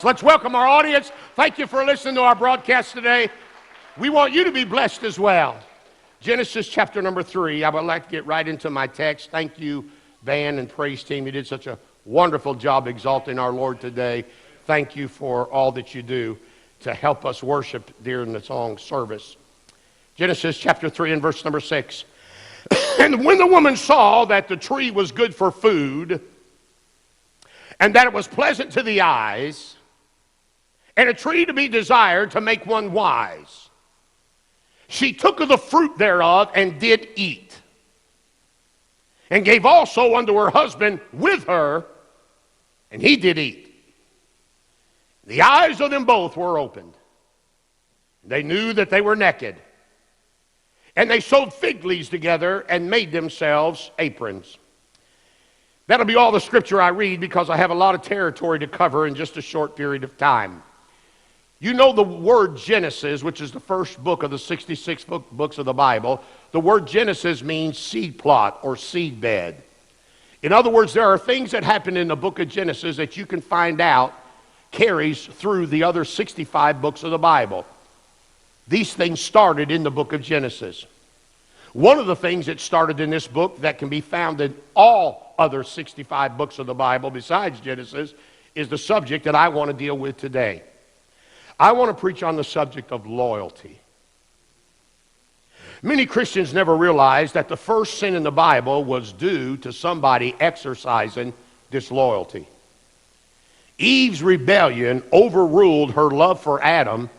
Let's welcome our audience. Thank you for listening to our broadcast today. We want you to be blessed as well. Genesis chapter number 3. I would like to get right into my text. Thank you, band and praise team. You did such a wonderful job exalting our Lord today. Thank you for all that you do to help us worship during the song service. Genesis chapter 3 and verse number 6. And when the woman saw that the tree was good for food, and that it was pleasant to the eyes, and a tree to be desired to make one wise, she took of the fruit thereof and did eat, and gave also unto her husband with her, and he did eat. The eyes of them both were opened. They knew that they were naked. And they sewed fig leaves together and made themselves aprons. That'll be all the scripture I read because I have a lot of territory to cover in just a short period of time. You know the word Genesis, which is the first book of the 66 books of the Bible. The word Genesis means seed plot or seed bed. In other words, there are things that happen in the book of Genesis that you can find out carries through the other 65 books of the Bible. These things started in the book of Genesis. One of the things that started in this book that can be found in all other 65 books of the Bible besides Genesis is the subject that I want to deal with today. I want to preach on the subject of loyalty. Many Christians never realize that the first sin in the Bible was due to somebody exercising disloyalty. Eve's rebellion overruled her love for Adam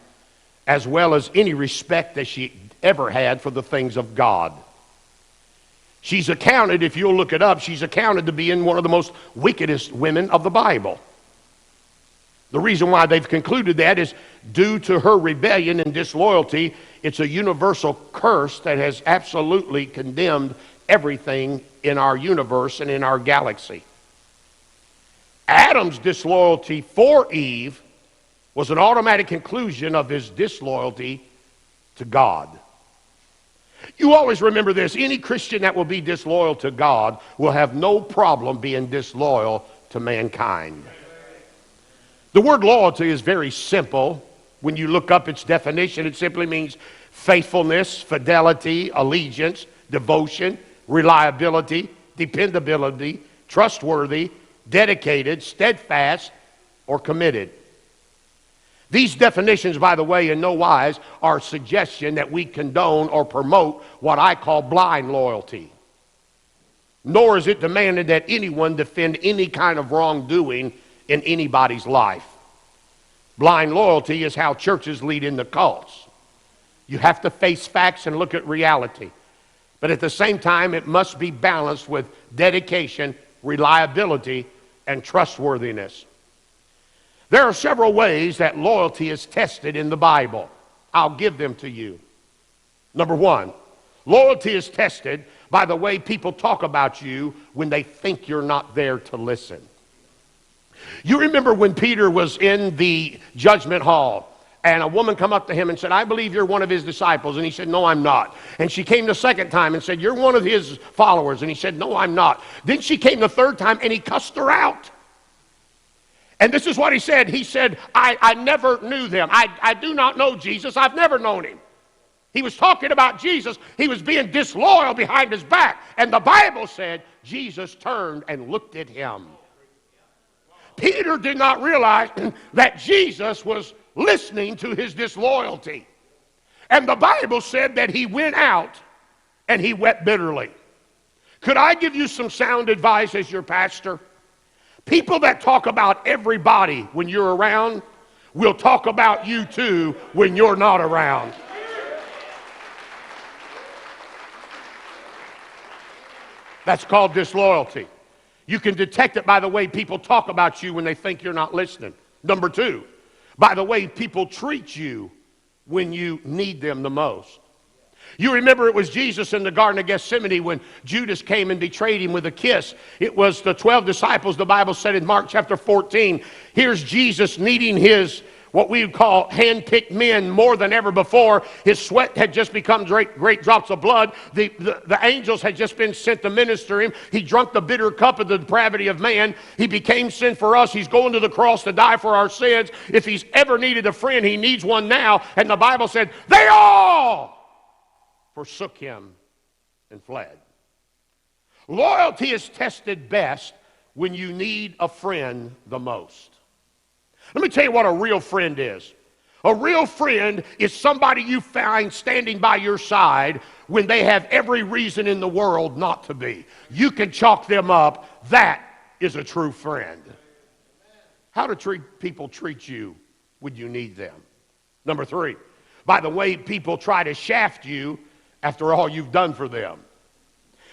as well as any respect that she ever had for the things of God. She's accounted, if you'll look it up, she's accounted to being one of the most wickedest women of the Bible. The reason why they've concluded that is due to her rebellion and disloyalty. It's a universal curse that has absolutely condemned everything in our universe and in our galaxy. Adam's disloyalty for Eve was an automatic conclusion of his disloyalty to God. You always remember this. Any Christian that will be disloyal to God will have no problem being disloyal to mankind. The word loyalty is very simple. When you look up its definition, it simply means faithfulness, fidelity, allegiance, devotion, reliability, dependability, trustworthy, dedicated, steadfast, or committed. These definitions, by the way, in no wise are a suggestion that we condone or promote what I call blind loyalty. Nor is it demanded that anyone defend any kind of wrongdoing in anybody's life. Blind loyalty is how churches lead into cults. You have to face facts and look at reality. But at the same time, it must be balanced with dedication, reliability, and trustworthiness. There are several ways that loyalty is tested in the Bible. I'll give them to you. Number one, loyalty is tested by the way people talk about you when they think you're not there to listen. You remember when Peter was in the judgment hall and a woman come up to him and said, "I believe you're one of his disciples." And he said, "No, I'm not." And she came the second time and said, "You're one of his followers." And he said, "No, I'm not." Then she came the third time and he cussed her out. And this is what he said. He said, I never knew them. I do not know Jesus. I've never known him. He was talking about Jesus. He was being disloyal behind his back. And the Bible said Jesus turned and looked at him. Peter did not realize that Jesus was listening to his disloyalty. And the Bible said that he went out and he wept bitterly. Could I give you some sound advice as your pastor? People that talk about everybody when you're around will talk about you too when you're not around. That's called disloyalty. You can detect it by the way people talk about you when they think you're not listening. Number two, by the way people treat you when you need them the most. You remember it was Jesus in the Garden of Gethsemane when Judas came and betrayed him with a kiss. It was the 12 disciples, the Bible said in Mark chapter 14. Here's Jesus kneading his what we would call hand-picked men more than ever before. His sweat had just become great drops of blood. The angels had just been sent to minister him. He drunk the bitter cup of the depravity of man. He became sin for us. He's going to the cross to die for our sins. If he's ever needed a friend, he needs one now. And the Bible said, they all forsook him and fled. Loyalty is tested best when you need a friend the most. Let me tell you what a real friend is. A real friend is somebody you find standing by your side when they have every reason in the world not to be. You can chalk them up. That is a true friend. How do people treat you when you need them? Number 3, by the way people try to shaft you after all you've done for them.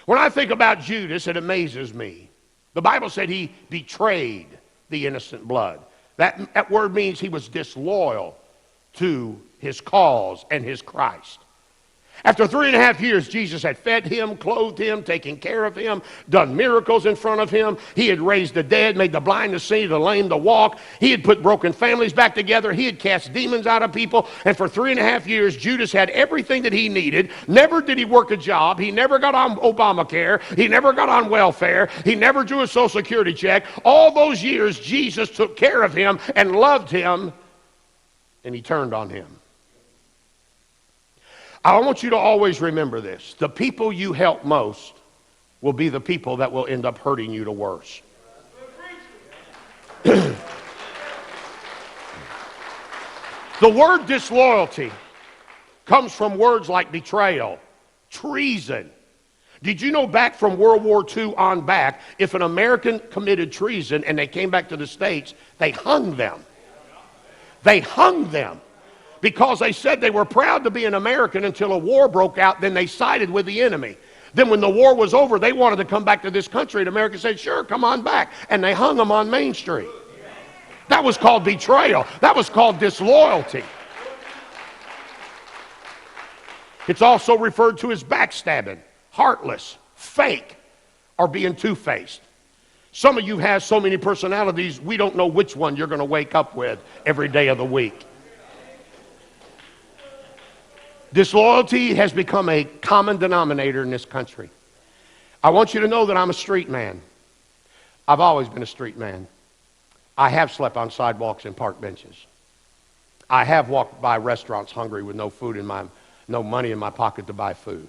When I think about Judas, it amazes me. The Bible said he betrayed the innocent blood. That word means he was disloyal to his cause and his Christ. After 3.5 years, Jesus had fed him, clothed him, taken care of him, done miracles in front of him. He had raised the dead, made the blind to see, the lame to walk. He had put broken families back together. He had cast demons out of people. And for 3.5 years, Judas had everything that he needed. Never did he work a job. He never got on Obamacare. He never got on welfare. He never drew a Social Security check. All those years, Jesus took care of him and loved him, and he turned on him. I want you to always remember this. The people you help most will be the people that will end up hurting you the worst. The word disloyalty comes from words like betrayal, treason. Did you know back from World War II on back, if an American committed treason and they came back to the States, they hung them. They hung them. Because they said they were proud to be an American until a war broke out, then they sided with the enemy. Then when the war was over, they wanted to come back to this country, and America said, sure, come on back. And they hung them on Main Street. That was called betrayal. That was called disloyalty. It's also referred to as backstabbing, heartless, fake, or being two-faced. Some of you have so many personalities, we don't know which one you're going to wake up with every day of the week. Disloyalty has become a common denominator in this country. I want you to know that I'm a street man. I've always been a street man. I have slept on sidewalks and park benches. I have walked by restaurants hungry with no money in my pocket to buy food.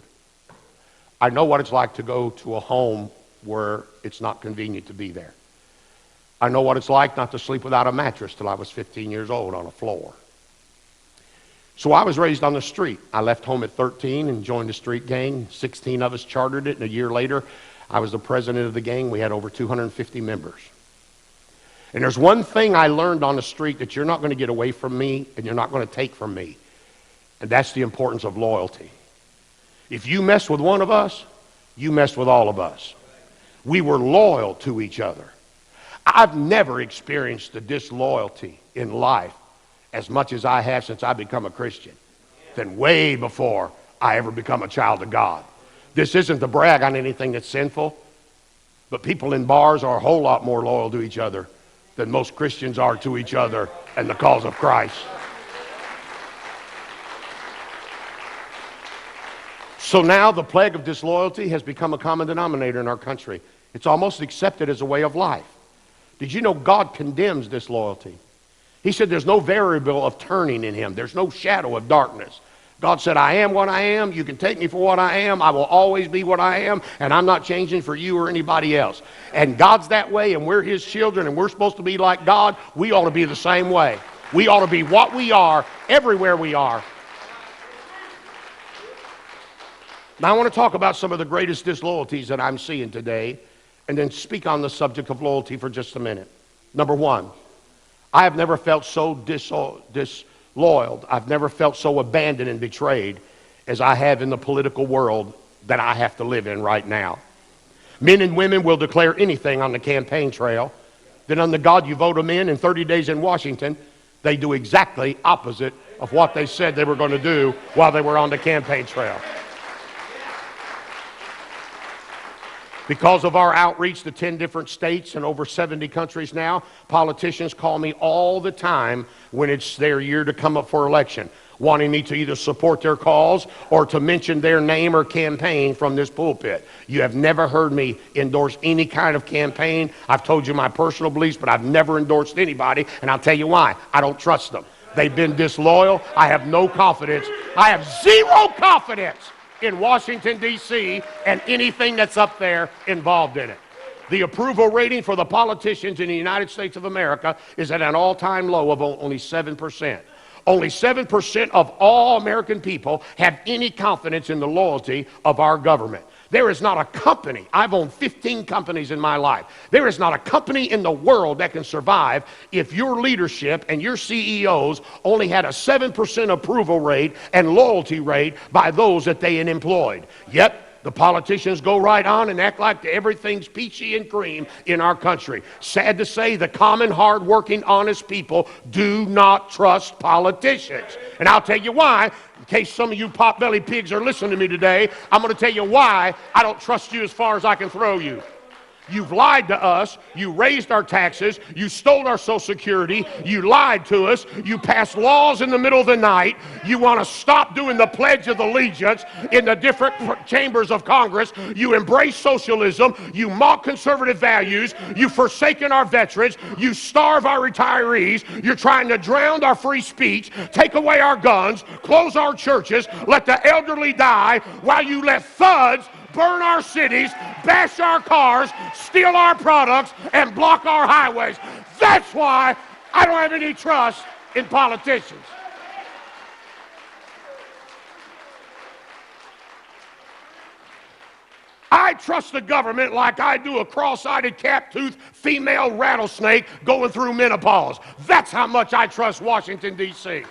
I know what it's like to go to a home where it's not convenient to be there. I know what it's like not to sleep without a mattress till I was 15 years old on a floor. So I was raised on the street. I left home at 13 and joined the street gang. 16 of us chartered it, and a year later, I was the president of the gang. We had over 250 members. And there's one thing I learned on the street that you're not going to get away from me and you're not going to take from me, and that's the importance of loyalty. If you mess with one of us, you mess with all of us. We were loyal to each other. I've never experienced the disloyalty in life as much as I have since I become a Christian, than way before I ever become a child of God. This isn't to brag on anything that's sinful, but people in bars are a whole lot more loyal to each other than most Christians are to each other and the cause of Christ. So now the plague of disloyalty has become a common denominator in our country. It's almost accepted as a way of life. Did you know God condemns disloyalty? He said there's no variable of turning in him. There's no shadow of darkness. God said, I am what I am. You can take me for what I am. I will always be what I am, and I'm not changing for you or anybody else. And God's that way, and we're his children, and we're supposed to be like God. We ought to be the same way. We ought to be what we are everywhere we are. Now, I want to talk about some of the greatest disloyalties that I'm seeing today, and then speak on the subject of loyalty for just a minute. Number 1. I have never felt so disloyal. I've never felt so abandoned and betrayed as I have in the political world that I have to live in right now. Men and women will declare anything on the campaign trail. Then under God, you vote them in 30 days in Washington, they do exactly opposite of what they said they were going to do while they were on the campaign trail. Because of our outreach to 10 different states and over 70 countries now, politicians call me all the time when it's their year to come up for election, wanting me to either support their cause or to mention their name or campaign from this pulpit. You have never heard me endorse any kind of campaign. I've told you my personal beliefs, but I've never endorsed anybody, and I'll tell you why. I don't trust them. They've been disloyal. I have no confidence. I have zero confidence in Washington, D.C., and anything that's up there involved in it. The approval rating for the politicians in the United States of America is at an all-time low of only 7%. Only 7% of all American people have any confidence in the loyalty of our government. There is not a company, I've owned 15 companies in my life, there is not a company in the world that can survive if your leadership and your CEOs only had a 7% approval rate and loyalty rate by those that they had employed. Yet, the politicians go right on and act like everything's peachy and cream in our country. Sad to say, the common, hard-working, honest people do not trust politicians. And I'll tell you why. In case some of you pot-belly pigs are listening to me today, I'm going to tell you why I don't trust you as far as I can throw you. You've lied to us. You raised our taxes. You stole our Social Security. You lied to us. You passed laws in the middle of the night. You want to stop doing the Pledge of Allegiance in the different chambers of Congress. You embrace socialism. You mock conservative values. You've forsaken our veterans. You starve our retirees. You're trying to drown our free speech, take away our guns, close our churches, let the elderly die while you let thugs burn our cities, bash our cars, steal our products, and block our highways. That's why I don't have any trust in politicians. I trust the government like I do a cross-eyed, cap-toothed female rattlesnake going through menopause. That's how much I trust Washington, D.C.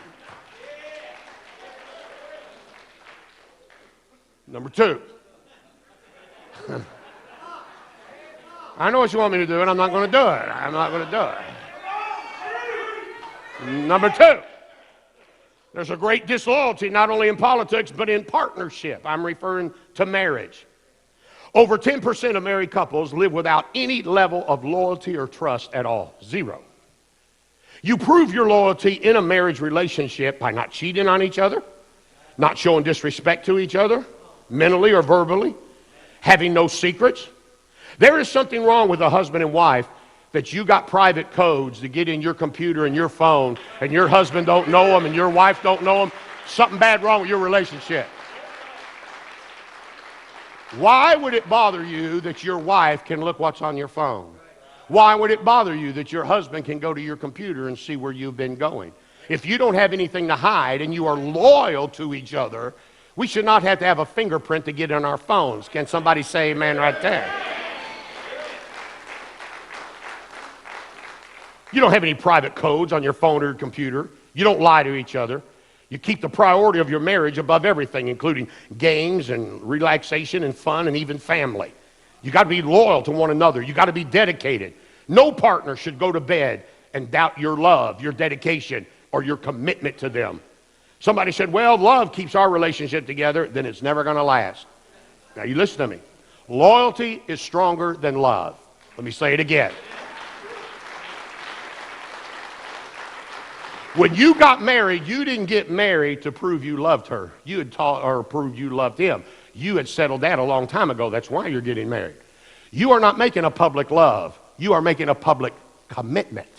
Number two. I know what you want me to do, and I'm not going to do it. I'm not going to do it. Number two, there's a great disloyalty not only in politics, but in partnership. I'm referring to marriage. Over 10% of married couples live without any level of loyalty or trust at all. Zero. You prove your loyalty in a marriage relationship by not cheating on each other, not showing disrespect to each other, mentally or verbally, having no secrets. There is something wrong with a husband and wife that you got private codes to get in your computer and your phone, and your husband don't know them and your wife don't know them. Something bad wrong with your relationship. Why would it bother you that your wife can look what's on your phone? Why would it bother you that your husband can go to your computer and see where you've been going? If you don't have anything to hide and you are loyal to each other, we should not have to have a fingerprint to get on our phones. Can somebody say amen right there? You don't have any private codes on your phone or your computer. You don't lie to each other. You keep the priority of your marriage above everything, including games and relaxation and fun and even family. You got to be loyal to one another. You got to be dedicated. No partner should go to bed and doubt your love, your dedication, or your commitment to them. Somebody said, well, love keeps our relationship together, then it's never going to last. Now, you listen to me. Loyalty is stronger than love. Let me say it again. When you got married, you didn't get married to prove you loved her. You had taught or proved you loved him. You had settled that a long time ago. That's why you're getting married. You are not making a public love. You are making a public commitment.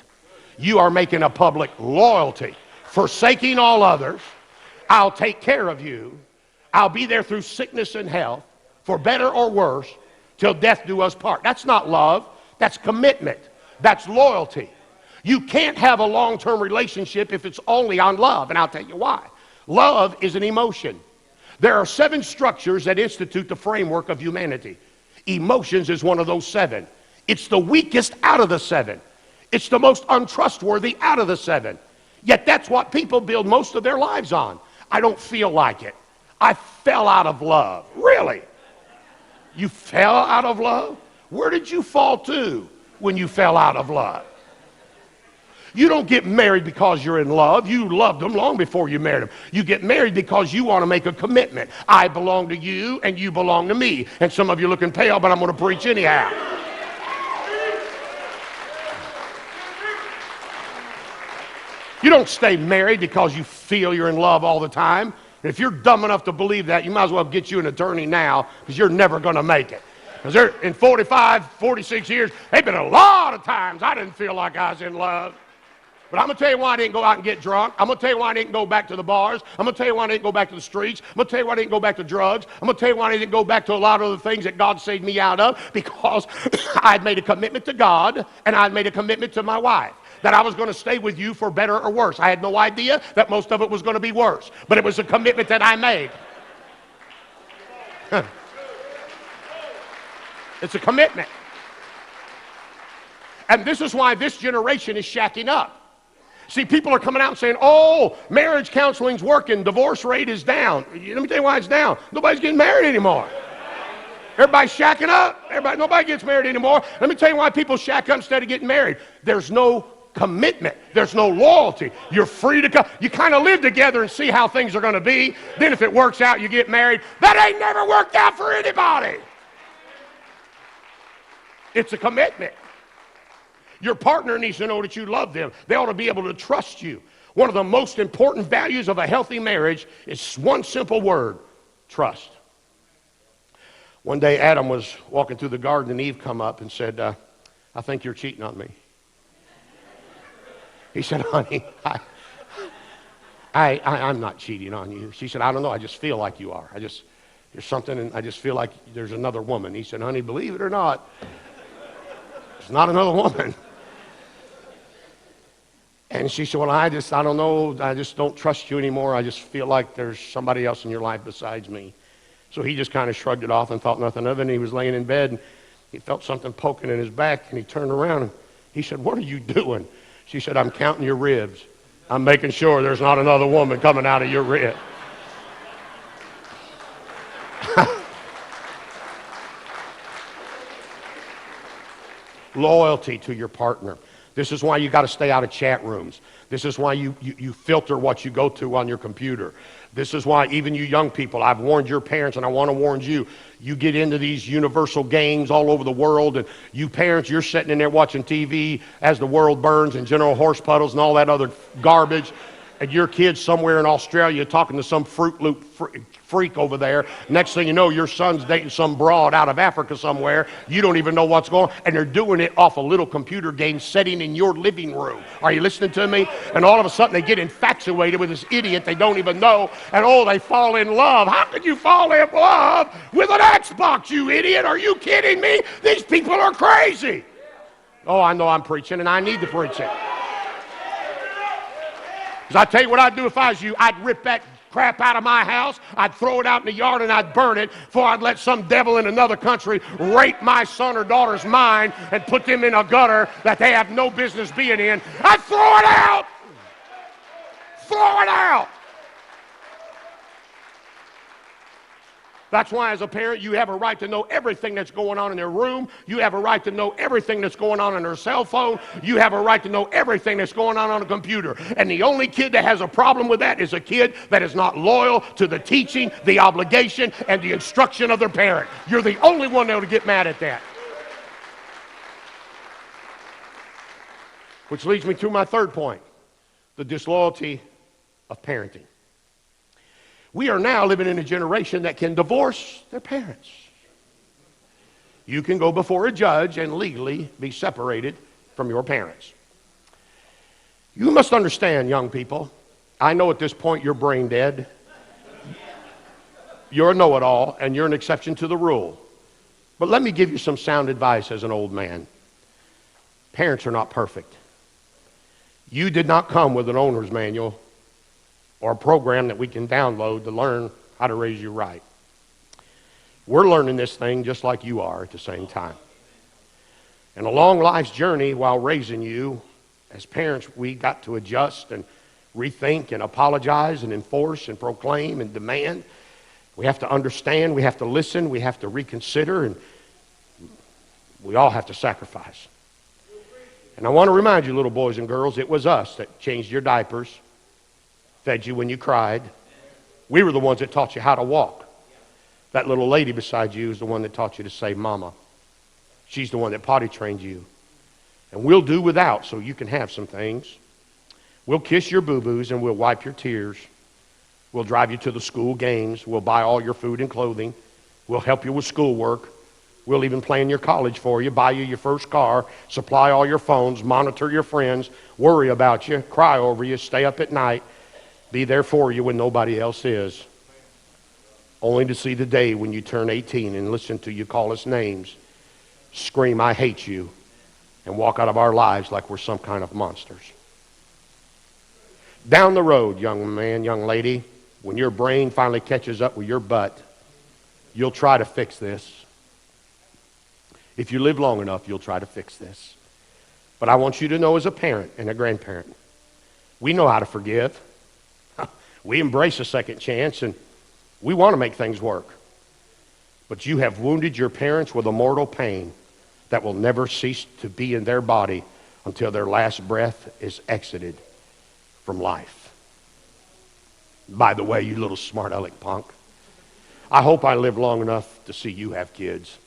You are making a public loyalty. Forsaking all others, I'll take care of you. I'll be there through sickness and health, for better or worse, till death do us part. That's not love. That's commitment. That's loyalty. You can't have a long-term relationship if it's only on love, and I'll tell you why. Love is an emotion. There are 7 structures that institute the framework of humanity. Emotions is one of those 7. It's the weakest out of the 7. It's the most untrustworthy out of the 7. Yet that's what people build most of their lives on. I don't feel like it. I fell out of love. Really? You fell out of love? Where did you fall to when you fell out of love? You don't get married because you're in love. You loved them long before you married them. You get married because you want to make a commitment. I belong to you and you belong to me. And some of you looking pale, but I'm going to preach anyhow. You don't stay married because you feel you're in love all the time. And if you're dumb enough to believe that, you might as well get you an attorney now, because you're never going to make it. Because in 45, 46 years, there's been a lot of times I didn't feel like I was in love. But I'm going to tell you why I didn't go out and get drunk. I'm going to tell you why I didn't go back to the bars. I'm going to tell you why I didn't go back to the streets. I'm going to tell you why I didn't go back to drugs. I'm going to tell you why I didn't go back to a lot of the things that God saved me out of. Because I'd made a commitment to God, and I'd made a commitment to my wife that I was going to stay with you for better or worse. I had no idea that most of it was going to be worse. But it was a commitment that I made. It's a commitment. And this is why this generation is shacking up. See, people are coming out and saying, oh, marriage counseling's working, divorce rate is down. Let me tell you why it's down. Nobody's getting married anymore. Everybody's shacking up. Nobody gets married anymore. Let me tell you why people shack up instead of getting married. There's no commitment. There's no loyalty. You're free to come. You kind of live together and see how things are going to be. Then if it works out, you get married. That ain't never worked out for anybody. It's a commitment. Your partner needs to know that you love them. They ought to be able to trust you. One of the most important values of a healthy marriage is one simple word: trust. One day Adam was walking through the garden and Eve come up and said, I think you're cheating on me. He said, honey, I'm not cheating on you. She said, I don't know, I just feel like you are. There's something, and I just feel like there's another woman. He said, honey, believe it or not, there's not another woman. And she said, well, I don't know, I just don't trust you anymore. I just feel like there's somebody else in your life besides me. So he just kind of shrugged it off and thought nothing of it. And he was laying in bed, and he felt something poking in his back, and he turned around, and he said, what are you doing? She said, I'm counting your ribs. I'm making sure there's not another woman coming out of your rib. Loyalty to your partner. This is why you got to stay out of chat rooms. This is why you filter what you go to on your computer. This is why even you young people, I've warned your parents, and I want to warn you, you get into these universal games all over the world, and you parents, you're sitting in there watching TV as the world burns and General Horse Puddles and all that other garbage, and your kid's somewhere in Australia talking to some Fruit Loop freak over there. Next thing you know, your son's dating some broad out of Africa somewhere. You don't even know what's going on, and they're doing it off a little computer game setting in your living room. Are you listening to me? And all of a sudden they get infatuated with this idiot they don't even know, and they fall in love. How could you fall in love with an Xbox, you idiot? Are you kidding me? These people are crazy. Oh, I know I'm preaching, and I need to preach it. Because I tell you what I'd do if I was you. I'd rip that crap out of my house, I'd throw it out in the yard, and I'd burn it before I'd let some devil in another country rape my son or daughter's mind and put them in a gutter that they have no business being in. I'd throw it out! Throw it out! That's why as a parent, you have a right to know everything that's going on in their room. You have a right to know everything that's going on in their cell phone. You have a right to know everything that's going on a computer. And the only kid that has a problem with that is a kid that is not loyal to the teaching, the obligation, and the instruction of their parent. You're the only one that will get mad at that. Which leads me to my third point, the disloyalty of parenting. We are now living in a generation that can divorce their parents. You can go before a judge and legally be separated from your parents. You must understand, young people, I know at this point you're brain dead. You're a know-it-all, and you're an exception to the rule. But let me give you some sound advice as an old man. Parents are not perfect. You did not come with an owner's manual or a program that we can download to learn how to raise you right. We're learning this thing just like you are at the same time. And along life's journey while raising you, as parents, we got to adjust and rethink and apologize and enforce and proclaim and demand. We have to understand, we have to listen, we have to reconsider, and we all have to sacrifice. And I want to remind you, little boys and girls, it was us that changed your diapers, fed you when you cried. We were the ones that taught you how to walk. That little lady beside you is the one that taught you to say mama. She's the one that potty trained you. And we'll do without so you can have some things. We'll kiss your boo-boos and we'll wipe your tears. We'll drive you to the school games. We'll buy all your food and clothing. We'll help you with schoolwork. We'll even plan your college for you, buy you your first car, supply all your phones, monitor your friends, worry about you, cry over you, stay up at night, be there for you when nobody else is. Only to see the day when you turn 18 and listen to you call us names, scream, I hate you, and walk out of our lives like we're some kind of monsters. Down the road, young man, young lady, when your brain finally catches up with your butt, you'll try to fix this. If you live long enough, you'll try to fix this. But I want you to know as a parent and a grandparent, we know how to forgive. We embrace a second chance and we want to make things work. But you have wounded your parents with a mortal pain that will never cease to be in their body until their last breath is exited from life. By the way, you little smart aleck punk, I hope I live long enough to see you have kids.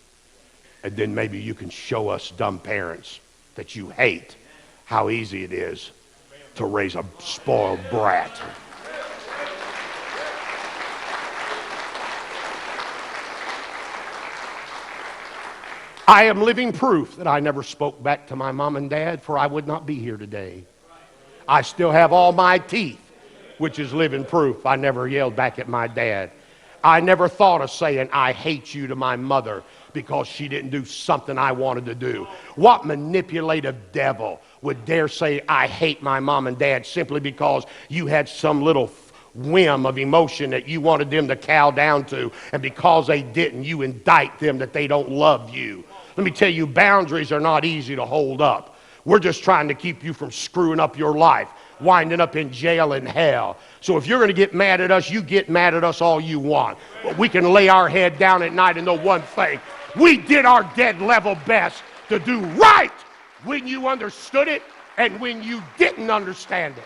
And then maybe you can show us dumb parents that you hate how easy it is to raise a spoiled brat. I am living proof that I never spoke back to my mom and dad, for I would not be here today. I still have all my teeth, which is living proof I never yelled back at my dad. I never thought of saying, I hate you to my mother because she didn't do something I wanted to do. What manipulative devil would dare say, I hate my mom and dad simply because you had some little whim of emotion that you wanted them to cow down to, and because they didn't, you indict them that they don't love you. Let me tell you, boundaries are not easy to hold up. We're just trying to keep you from screwing up your life, winding up in jail and hell. So if you're going to get mad at us, you get mad at us all you want. But we can lay our head down at night and know one thing. We did our dead level best to do right when you understood it and when you didn't understand it.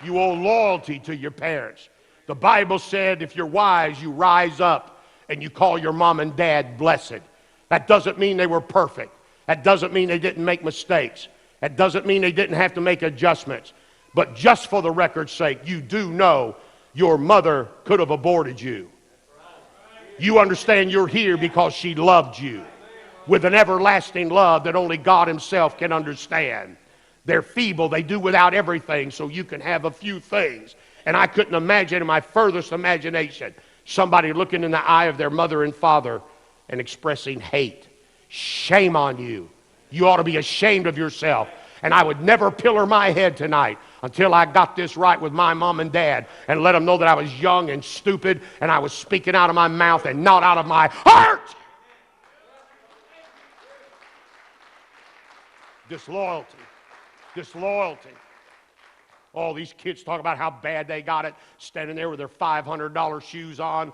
You owe loyalty to your parents. The Bible said if you're wise, you rise up and you call your mom and dad blessed. That doesn't mean they were perfect. That doesn't mean they didn't make mistakes. That doesn't mean they didn't have to make adjustments. But just for the record's sake, you do know your mother could have aborted you. You understand you're here because she loved you with an everlasting love that only God himself can understand. They're feeble. They do without everything so you can have a few things. And I couldn't imagine in my furthest imagination somebody looking in the eye of their mother and father and expressing hate. Shame on you. You ought to be ashamed of yourself. And I would never pillar my head tonight until I got this right with my mom and dad and let them know that I was young and stupid and I was speaking out of my mouth and not out of my heart. Disloyalty. Disloyalty. All these kids talk about how bad they got it, standing there with their $500 shoes on,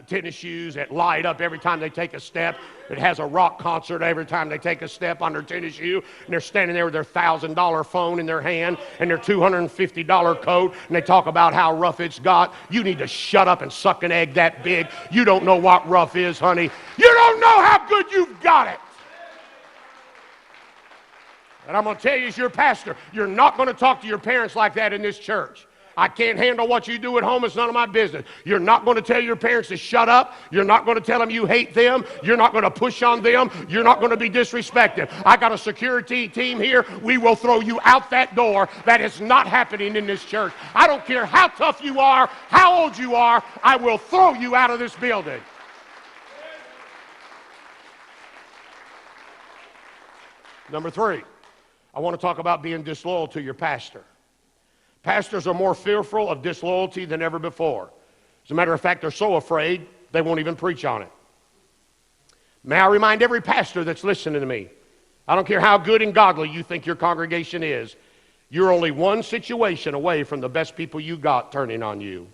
tennis shoes that light up every time they take a step. It has a rock concert every time they take a step on their tennis shoe. And they're standing there with their $1,000 phone in their hand and their $250 coat. And they talk about how rough it's got. You need to shut up and suck an egg that big. You don't know what rough is, honey. You don't know how good you've got it. And I'm going to tell you as your pastor, you're not going to talk to your parents like that in this church. I can't handle what you do at home. It's none of my business. You're not going to tell your parents to shut up. You're not going to tell them you hate them. You're not going to push on them. You're not going to be disrespected. I got a security team here. We will throw you out that door. That is not happening in this church. I don't care how tough you are, how old you are. I will throw you out of this building. Number 3. I want to talk about being disloyal to your pastor. Pastors are more fearful of disloyalty than ever before. As a matter of fact, they're so afraid they won't even preach on it. May I remind every pastor that's listening to me, I don't care how good and godly you think your congregation is, you're only one situation away from the best people you got turning on you.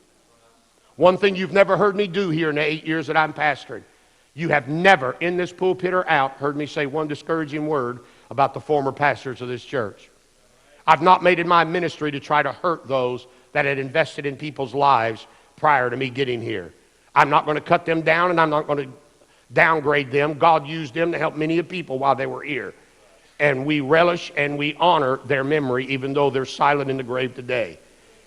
One thing you've never heard me do here in the 8 years that I'm pastoring, you have never in this pulpit or out heard me say one discouraging word about the former pastors of this church. I've not made it my ministry to try to hurt those that had invested in people's lives prior to me getting here. I'm not going to cut them down, and I'm not going to downgrade them. God used them to help many people while they were here. And we relish and we honor their memory, even though they're silent in the grave today.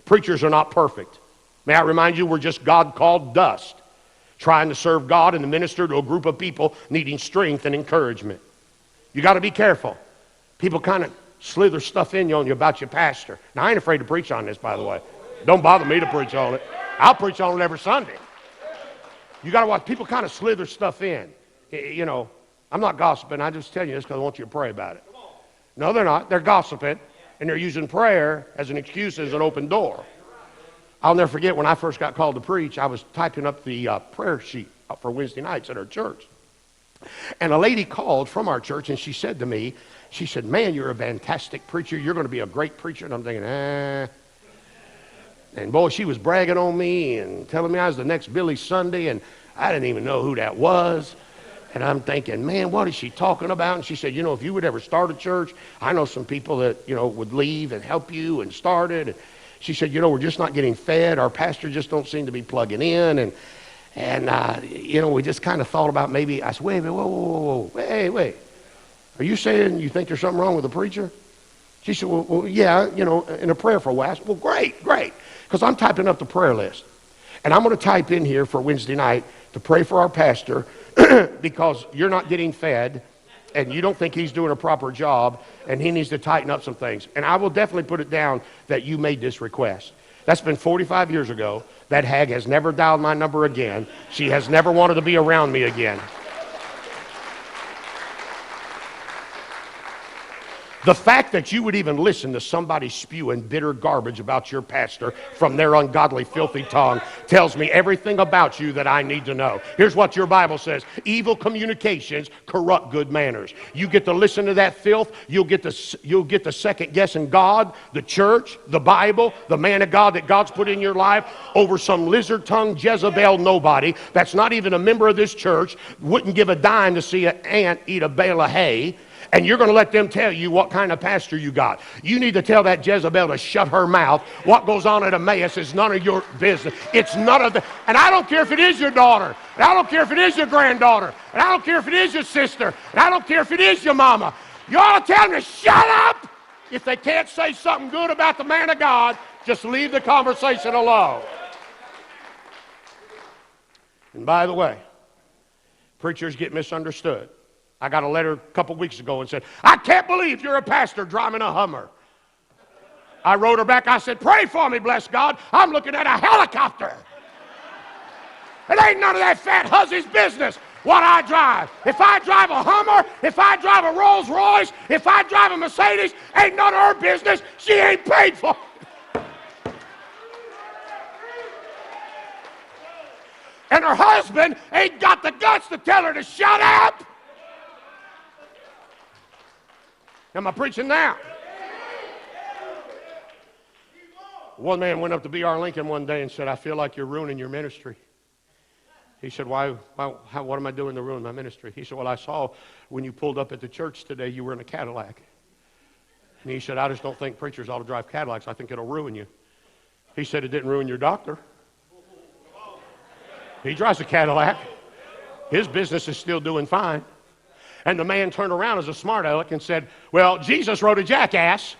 Preachers are not perfect. May I remind you, we're just God-called dust, trying to serve God and to minister to a group of people needing strength and encouragement. You got to be careful. People kind of slither stuff in on you about your pastor. Now, I ain't afraid to preach on this, by the way. Don't bother me to preach on it. I'll preach on it every Sunday. You got to watch. People kind of slither stuff in. You know, I'm not gossiping. I just tell you this because I want you to pray about it. No, they're not. They're gossiping, and they're using prayer as an excuse, as an open door. I'll never forget when I first got called to preach, I was typing up the prayer sheet for Wednesday nights at our church. And a lady called from our church, and she said to me, she said, "Man, you're a fantastic preacher. You're going to be a great preacher." And I'm thinking, And boy, she was bragging on me and telling me I was the next Billy Sunday, and I didn't even know who that was. And I'm thinking, man, what is she talking about? And she said, you know, if you would ever start a church, I know some people that, you know, would leave and help you and start it. And she said, you know, we're just not getting fed. Our pastor just don't seem to be plugging in. And you know, we just kind of thought about maybe, I said, wait, whoa, wait. Are you saying you think there's something wrong with the preacher? She said, well, yeah, you know, in a prayer for a while. I said, well, great. Because I'm typing up the prayer list. And I'm going to type in here for Wednesday night to pray for our pastor because you're not getting fed and you don't think he's doing a proper job and he needs to tighten up some things. And I will definitely put it down that you made this request. That's been 45 years ago. That hag has never dialed my number again. She has never wanted to be around me again. The fact that you would even listen to somebody spewing bitter garbage about your pastor from their ungodly, filthy tongue tells me everything about you that I need to know. Here's what your Bible says. Evil communications corrupt good manners. You get to listen to that filth, you'll get the second guessing God, the church, the Bible, the man of God that God's put in your life over some lizard-tongued Jezebel nobody that's not even a member of this church, wouldn't give a dime to see an ant eat a bale of hay. And you're going to let them tell you what kind of pastor you got. You need to tell that Jezebel to shut her mouth. What goes on at Emmaus is none of your business. It's none of the... And I don't care if it is your daughter. And I don't care if it is your granddaughter. And I don't care if it is your sister. And I don't care if it is your mama. You ought to tell them to shut up. If they can't say something good about the man of God, just leave the conversation alone. And by the way, preachers get misunderstood. I got a letter a couple weeks ago and said, I can't believe you're a pastor driving a Hummer. I wrote her back, I said, pray for me, bless God. I'm looking at a helicopter. It ain't none of that fat huzzy's business what I drive. If I drive a Hummer, if I drive a Rolls Royce, if I drive a Mercedes, ain't none of her business. She ain't paid for it. And her husband ain't got the guts to tell her to shut up. Am I preaching now? One man went up to B.R. Lincoln one day and said, I feel like you're ruining your ministry. He said, what am I doing to ruin my ministry? He said, well, I saw when you pulled up at the church today, you were in a Cadillac. And he said, I just don't think preachers ought to drive Cadillacs. I think it'll ruin you. He said, it didn't ruin your doctor. He drives a Cadillac. His business is still doing fine. And the man turned around as a smart aleck and said, well, Jesus rode a jackass.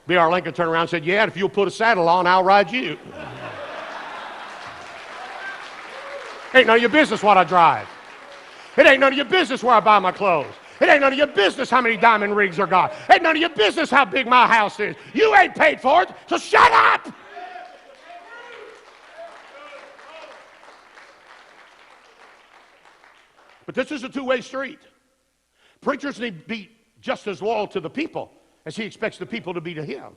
B.R. Lincoln turned around and said, yeah, if you'll put a saddle on, I'll ride you. Ain't none of your business what I drive. It ain't none of your business where I buy my clothes. It ain't none of your business how many diamond rings are got. It ain't none of your business how big my house is. You ain't paid for it, so shut up! But this is a two-way street. Preachers need to be just as loyal to the people as he expects the people to be to him.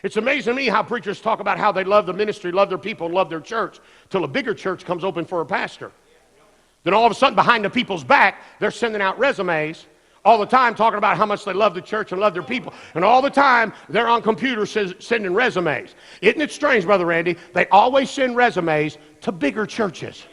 It's amazing to me how preachers talk about how they love the ministry, love their people, love their church, till a bigger church comes open for a pastor. Then all of a sudden, behind the people's back, they're sending out resumes all the time talking about how much they love the church and love their people. And all the time, they're on computers sending resumes. Isn't it strange, Brother Randy? They always send resumes to bigger churches.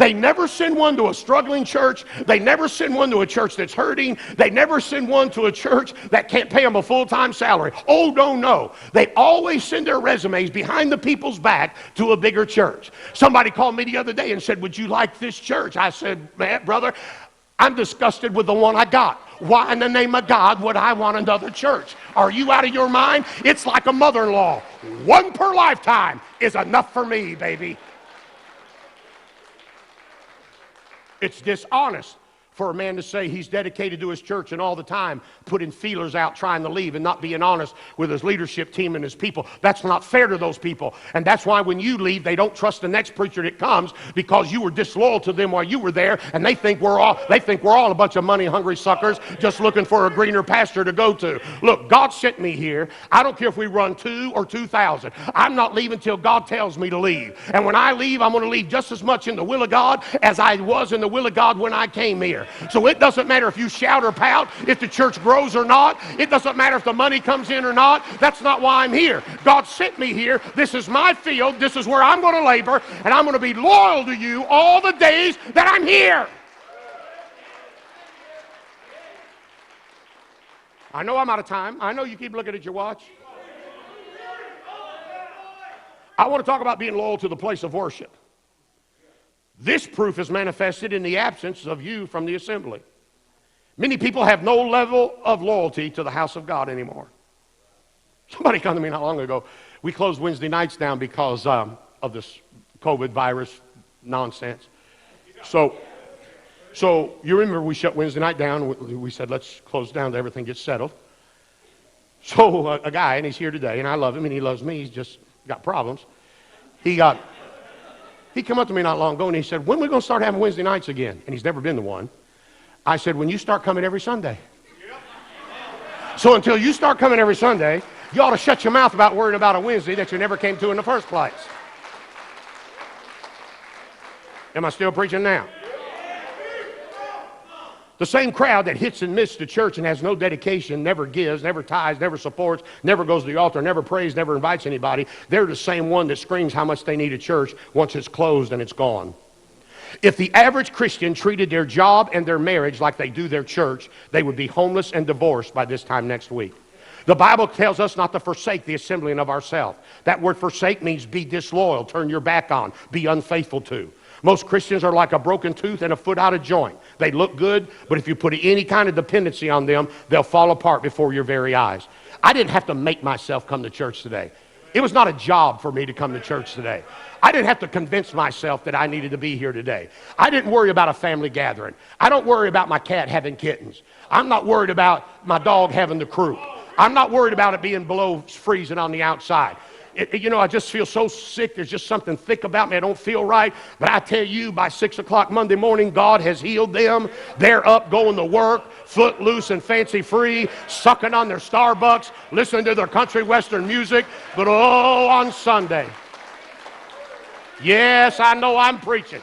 They never send one to a struggling church. They never send one to a church that's hurting. They never send one to a church that can't pay them a full-time salary. Oh, no. They always send their resumes behind the people's back to a bigger church. Somebody called me the other day and said, would you like this church? I said, man, brother, I'm disgusted with the one I got. Why in the name of God would I want another church? Are you out of your mind? It's like a mother-in-law. One per lifetime is enough for me, baby. It's dishonest for a man to say he's dedicated to his church and all the time putting feelers out trying to leave and not being honest with his leadership team and his people. That's not fair to those people. And that's why when you leave, they don't trust the next preacher that comes because you were disloyal to them while you were there, and they think we're all a bunch of money-hungry suckers just looking for a greener pasture to go to. Look, God sent me here. I don't care if we run 2 or 2,000. I'm not leaving till God tells me to leave. And when I leave, I'm going to leave just as much in the will of God as I was in the will of God when I came here. So it doesn't matter if you shout or pout, if the church grows or not. It doesn't matter if the money comes in or not. That's not why I'm here. God sent me here. This is my field. This is where I'm going to labor, and I'm going to be loyal to you all the days that I'm here. I know I'm out of time. I know you keep looking at your watch. I want to talk about being loyal to the place of worship. This proof is manifested in the absence of you from the assembly. Many people have no level of loyalty to the house of God anymore. Somebody come to me not long ago. We closed Wednesday nights down because of this COVID virus nonsense. So you remember we shut Wednesday night down. We said, let's close down till everything gets settled. So a guy, and he's here today, and I love him, and he loves me. He's just got problems. He came up to me not long ago, and he said, when are we going to start having Wednesday nights again? And he's never been to one. I said, when you start coming every Sunday. So until you start coming every Sunday, you ought to shut your mouth about worrying about a Wednesday that you never came to in the first place. Am I still preaching now? The same crowd that hits and misses the church and has no dedication, never gives, never tithes, never supports, never goes to the altar, never prays, never invites anybody, they're the same one that screams how much they need a church once it's closed and it's gone. If the average Christian treated their job and their marriage like they do their church, they would be homeless and divorced by this time next week. The Bible tells us not to forsake the assembling of ourselves. That word forsake means be disloyal, turn your back on, be unfaithful to. Most Christians are like a broken tooth and a foot out of joint. They look good, but if you put any kind of dependency on them, they'll fall apart before your very eyes. I didn't have to make myself come to church today. It was not a job for me to come to church today. I didn't have to convince myself that I needed to be here today. I didn't worry about a family gathering. I don't worry about my cat having kittens. I'm not worried about my dog having the croup. I'm not worried about it being below freezing on the outside. I just feel so sick. There's just something thick about me. I don't feel right. But I tell you, by 6 o'clock Monday morning, God has healed them. They're up going to work, foot loose and fancy free, sucking on their Starbucks, listening to their country western music. But on Sunday, yes, I know I'm preaching.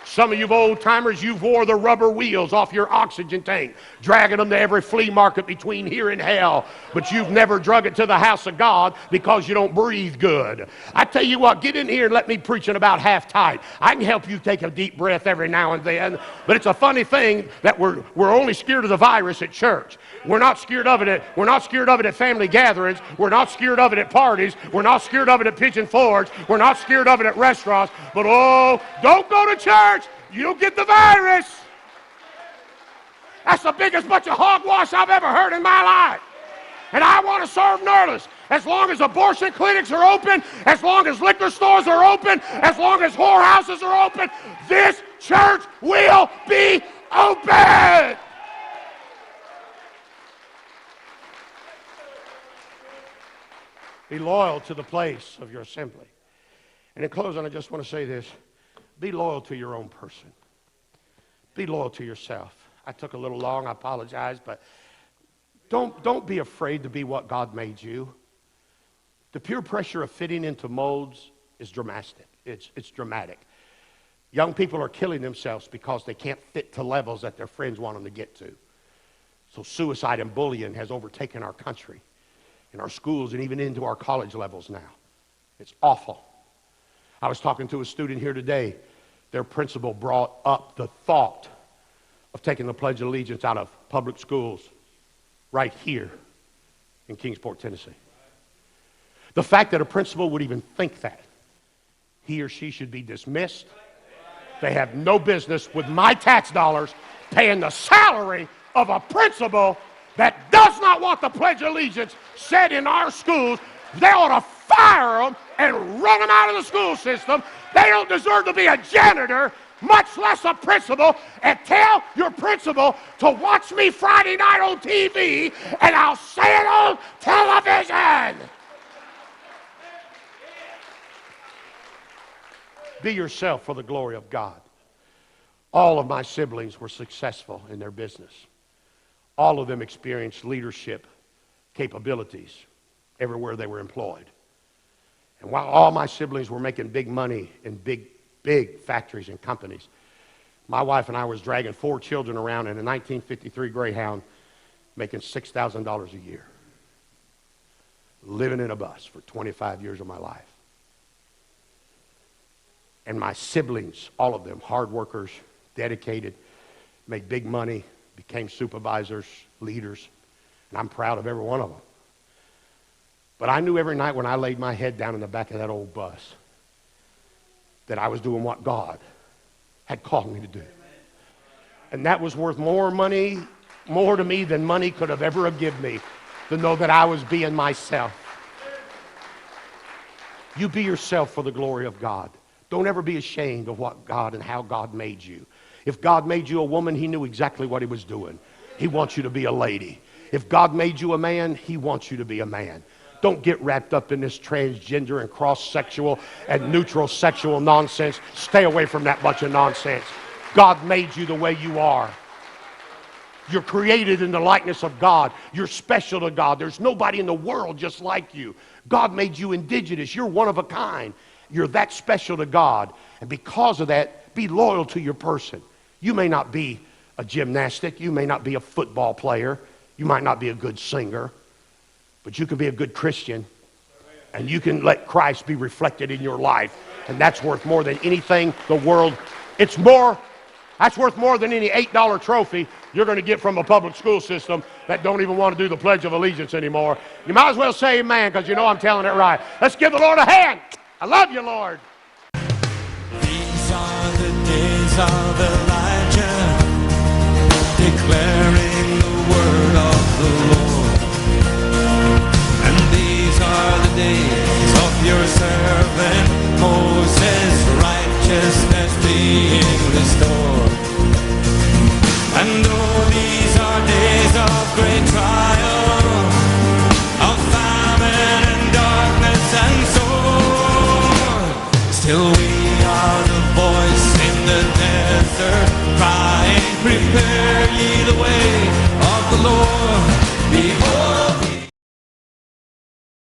Some of you old timers, you've wore the rubber wheels off your oxygen tank, dragging them to every flea market between here and hell, but you've never drug it to the house of God because you don't breathe good. I tell you what, get in here and let me preach in about half tight. I can help you take a deep breath every now and then, but it's a funny thing that we're only scared of the virus at church. We're not scared of it at family gatherings. We're not scared of it at parties. We're not scared of it at Pigeon Forge. We're not scared of it at restaurants. But don't go to church. You'll get the virus. That's the biggest bunch of hogwash I've ever heard in my life. And I want to serve Nerlens. As long as abortion clinics are open, as long as liquor stores are open, as long as whorehouses are open, this church will be open. Be loyal to the place of your assembly. And in closing, I just want to say this. Be loyal to your own person. Be loyal to yourself. I took a little long, I apologize, but don't be afraid to be what God made you. The pure pressure of fitting into molds is dramatic. It's dramatic. Young people are killing themselves because they can't fit to levels that their friends want them to get to. So suicide and bullying has overtaken our country, in our schools, and even into our college levels now. It's awful. I was talking to a student here today. their principal brought up the thought of taking the Pledge of Allegiance out of public schools right here in Kingsport, Tennessee. The fact that a principal would even think that, he or she should be dismissed. They have no business with my tax dollars paying the salary of a principal that does not want the Pledge of Allegiance said in our schools. They ought to fire them and run them out of the school system. They don't deserve to be a janitor, much less a principal. And tell your principal to watch me Friday night on TV, and I'll say it on television. Be yourself for the glory of God. All of my siblings were successful in their business. All of them experienced leadership capabilities everywhere they were employed. And while all my siblings were making big money in big factories and companies, my wife and I was dragging 4 children around in a 1953 Greyhound, making $6,000 a year, living in a bus for 25 years of my life. And my siblings, all of them, hard workers, dedicated, made big money, became supervisors, leaders, and I'm proud of every one of them. But I knew every night when I laid my head down in the back of that old bus that I was doing what God had called me to do. And that was worth more to me than money could have ever given me, to know that I was being myself. You be yourself for the glory of God. Don't ever be ashamed of what God and how God made you. If God made you a woman, he knew exactly what he was doing. He wants you to be a lady. If God made you a man, he wants you to be a man. Don't get wrapped up in this transgender and cross-sexual and neutral sexual nonsense. Stay away from that bunch of nonsense. God made you the way you are. You're created in the likeness of God. You're special to God. There's nobody in the world just like you. God made you indigenous. You're one of a kind. You're that special to God. And because of that, be loyal to your person. You may not be a gymnastic. You may not be a football player. You might not be a good singer. But you can be a good Christian. And you can let Christ be reflected in your life. And that's worth more than anything the world. That's worth more than any $8 trophy you're going to get from a public school system that don't even want to do the Pledge of Allegiance anymore. You might as well say amen, because you know I'm telling it right. Let's give the Lord a hand. I love you, Lord. These are the days of the